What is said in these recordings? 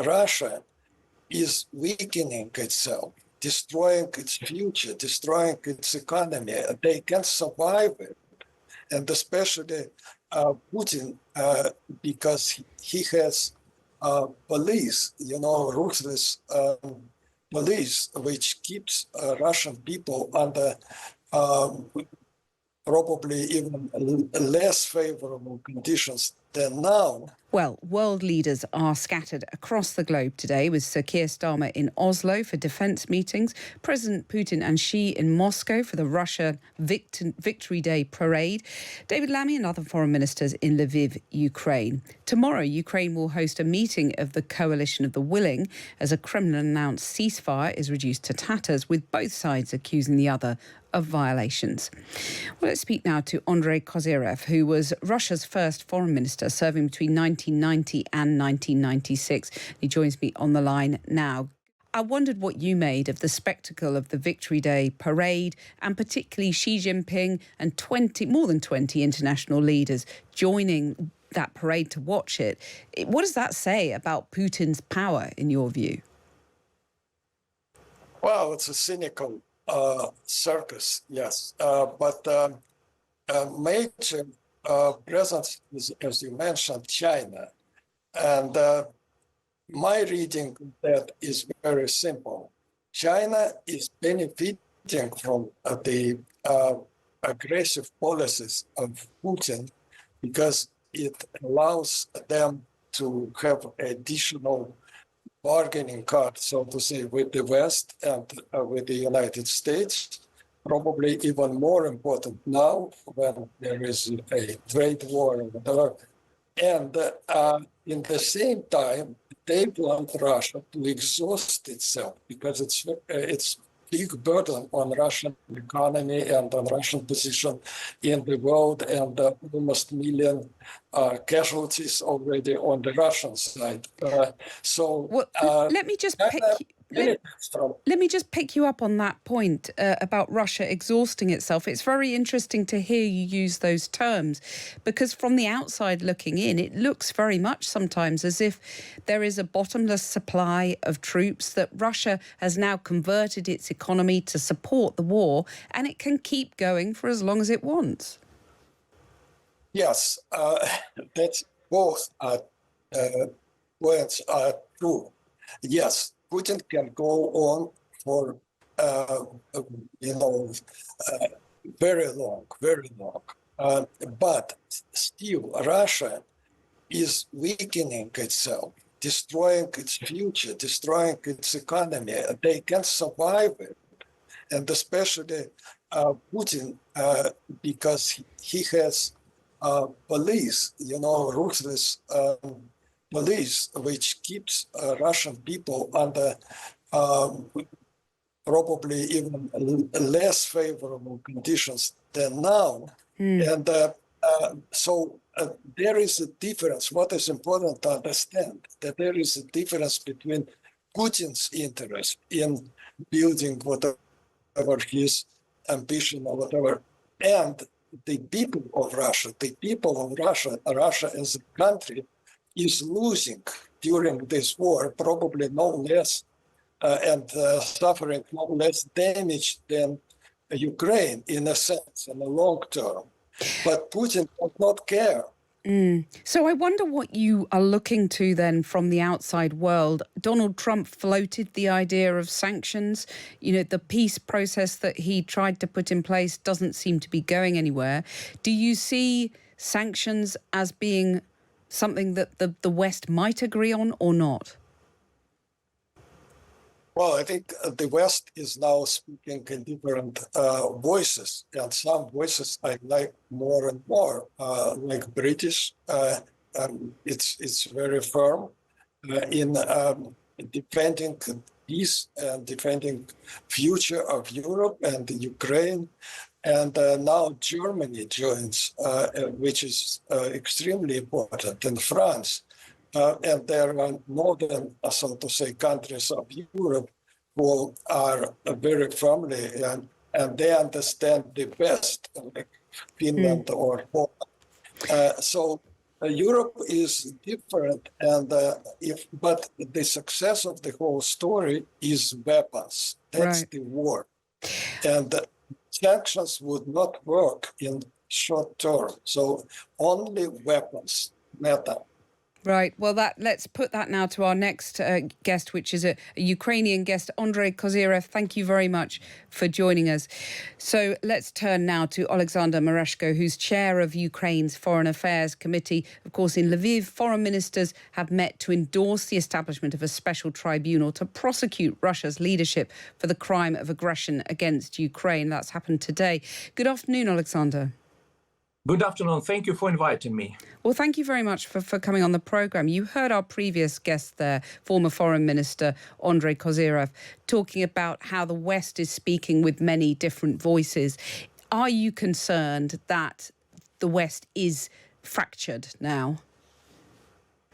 Russia is weakening itself, destroying its future, destroying its economy. They can survive it. And especially Putin, because he has police, ruthless police, which keeps Russian people under probably even less favorable conditions than now. Well, world leaders are scattered across the globe today, with Sir Keir Starmer in Oslo for defence meetings, President Putin and Xi in Moscow for the Russia Victory Day parade, David Lammy and other foreign ministers in Lviv, Ukraine. Tomorrow, Ukraine will host a meeting of the Coalition of the Willing as a Kremlin-announced ceasefire is reduced to tatters, with both sides accusing the other of violations. Well, let's speak now to Andrei Kozyrev, who was Russia's first foreign minister, serving between 1990 and 1996. He joins me on the line now. I wondered what you made of the spectacle of the Victory Day parade, and particularly Xi Jinping and more than 20 international leaders joining that parade to watch it. What does that say about Putin's power, in your view? Well, it's a cynical circus, yes. But major presence is, as you mentioned, China. And my reading of that is very simple. China is benefiting from the aggressive policies of Putin because it allows them to have additional bargaining card, so to say, with the West and with the United States, probably even more important now when there is a trade war and whatever. And in the same time, they want Russia to exhaust itself because it's big burden on Russian economy and on Russian position in the world, and almost million casualties already on the Russian side. Let me just pick you up on that point about Russia exhausting itself. It's very interesting to hear you use those terms, because from the outside looking in, it looks very much sometimes as if there is a bottomless supply of troops, that Russia has now converted its economy to support the war, and it can keep going for as long as it wants. Yes, that's both points are true. Yes, Putin can go on for very long, but still Russia is weakening itself, destroying its future, destroying its economy. They can survive it, and especially Putin, because he has police, ruthless police, which keeps Russian people under probably even less favorable conditions than now. And so there is a difference. What is important to understand, that there is a difference between Putin's interest in building whatever his ambition or whatever, and the people of Russia. The people of Russia as a country is losing during this war probably no less and suffering no less damage than Ukraine, in a sense, in the long term. But Putin does not care. So I wonder what you are looking to then from the outside world. Donald Trump floated the idea of sanctions. The peace process that he tried to put in place doesn't seem to be going anywhere. Do you see sanctions as being something that the West might agree on or not? Well, I think the West is now speaking in different voices, and some voices I like more and more, like British. It's very firm in defending peace and defending future of Europe and Ukraine. And now Germany joins, which is extremely important, and France. And there are northern, so to say, countries of Europe who are very firmly, and they understand the best, like Finland or Poland. So Europe is different, and but the success of the whole story is weapons. That's Right. the war, and sanctions would not work in short term. So only weapons matter. Right. Well, let's put that now to our next guest, which is a Ukrainian guest, Andrei Kozyrev. Thank you very much for joining us. So let's turn now to Alexander Mereshko, who's chair of Ukraine's Foreign Affairs Committee. Of course, in Lviv, foreign ministers have met to endorse the establishment of a special tribunal to prosecute Russia's leadership for the crime of aggression against Ukraine. That's happened today. Good afternoon, Alexander. Good afternoon. Thank you for inviting me. Well, thank you very much for coming on the programme. You heard our previous guest there, former Foreign Minister Andrei Kozyrev, talking about how the West is speaking with many different voices. Are you concerned that the West is fractured now?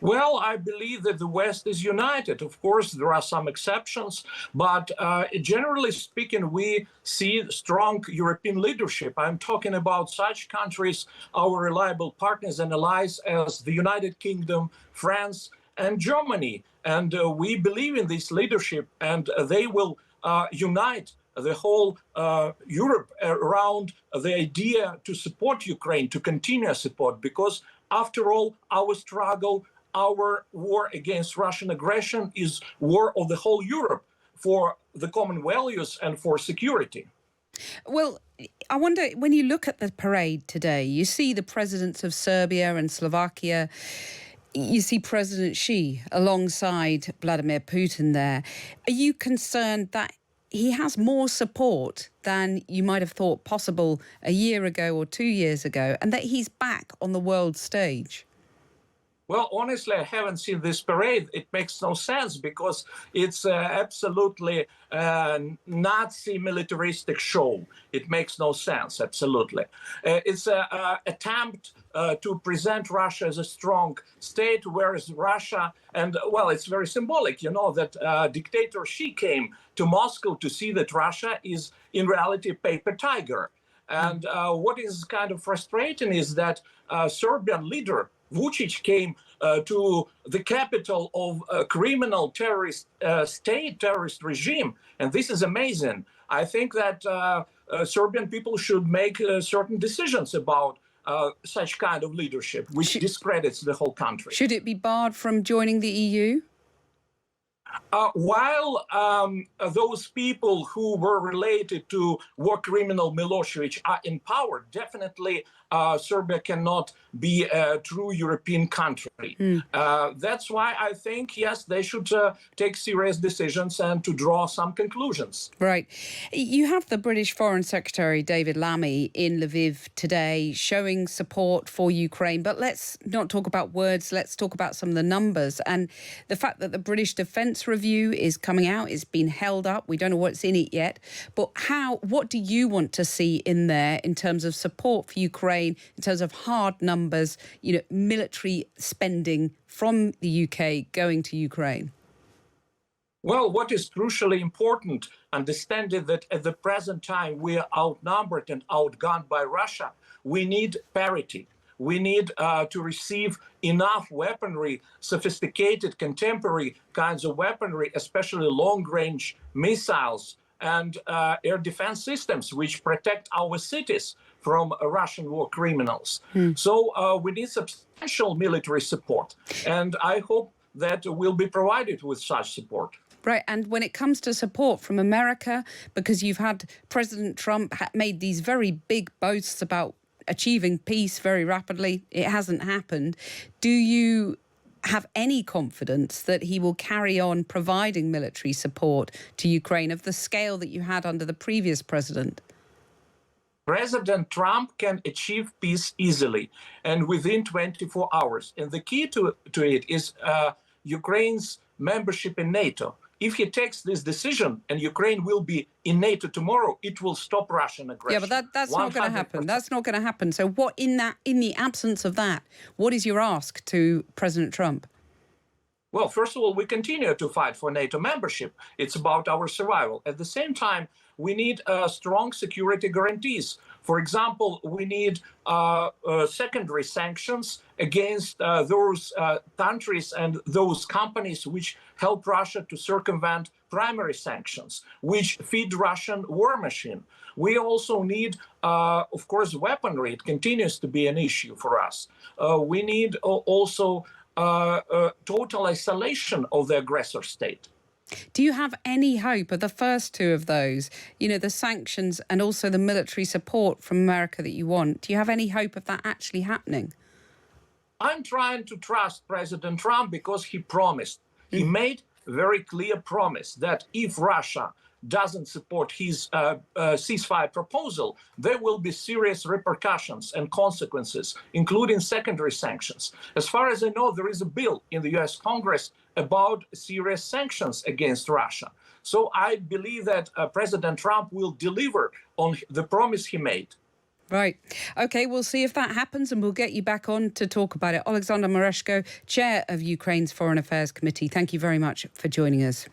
Well, I believe that the West is united. Of course, there are some exceptions, but generally speaking, we see strong European leadership. I'm talking about such countries, our reliable partners and allies as the United Kingdom, France, and Germany. And we believe in this leadership, and they will unite the whole Europe around the idea to support Ukraine, to continue support, because after all, our struggle, our war against Russian aggression is war of the whole Europe for the common values and for security. Well, I wonder, when you look at the parade today, you see the presidents of Serbia and Slovakia, you see President Xi alongside Vladimir Putin there. Are you concerned that he has more support than you might have thought possible a year ago or 2 years ago, and that he's back on the world stage? Well, honestly, I haven't seen this parade. It makes no sense because it's absolutely Nazi militaristic show. It makes no sense, absolutely. It's an attempt to present Russia as a strong state, whereas Russia, and well, it's very symbolic, you know, that dictator Xi came to Moscow to see that Russia is in reality a paper tiger. And what is kind of frustrating is that Serbian leader Vučić came to the capital of a criminal terrorist state, terrorist regime. And this is amazing. I think that Serbian people should make certain decisions about such kind of leadership, which discredits the whole country. Should it be barred from joining the EU? While those people who were related to war criminal Milosevic are in power, definitely Serbia cannot be a true European country. That's why I think, yes, they should take serious decisions and to draw some conclusions. Right. You have the British Foreign Secretary, David Lammy, in Lviv today showing support for Ukraine. But let's not talk about words. Let's talk about some of the numbers. And the fact that the British Defence Review is coming out, it's been held up. We don't know what's in it yet. But what do you want to see in there in terms of support for Ukraine, in terms of hard numbers, you know, military spending from the UK going to Ukraine? Well, what is crucially important, understanding that at the present time we are outnumbered and outgunned by Russia, we need parity. We need to receive enough weaponry, sophisticated, contemporary kinds of weaponry, especially long-range missiles and air defense systems, which protect our cities from Russian war criminals. So we need substantial military support. And I hope that will be provided with such support. Right. And when it comes to support from America, because you've had President Trump made these very big boasts about achieving peace very rapidly, it hasn't happened. Do you have any confidence that he will carry on providing military support to Ukraine of the scale that you had under the previous president? President Trump can achieve peace easily and within 24 hours. And the key to it is Ukraine's membership in NATO. If he takes this decision and Ukraine will be in NATO tomorrow, it will stop Russian aggression. Yeah, but that's not going to happen. That's not going to happen. So what, in the absence of that, what is your ask to President Trump? Well, first of all, we continue to fight for NATO membership. It's about our survival. At the same time, we need strong security guarantees For example, we need secondary sanctions against those countries and those companies which help Russia to circumvent primary sanctions, which feed Russian war machine. We also need, of course, weaponry. It continues to be an issue for us. We need also total isolation of the aggressor state. Do you have any hope of the first two of those, the sanctions and also the military support from America that you want? Do you have any hope of that actually happening? I'm trying to trust President Trump because he promised. He made a very clear promise that if Russia doesn't support his ceasefire proposal, there will be serious repercussions and consequences, including secondary sanctions. As far as I know, there is a bill in the US Congress about serious sanctions against Russia. So I believe that President Trump will deliver on the promise he made. Right. OK, we'll see if that happens and we'll get you back on to talk about it. Alexander Mereshko, Chair of Ukraine's Foreign Affairs Committee, thank you very much for joining us.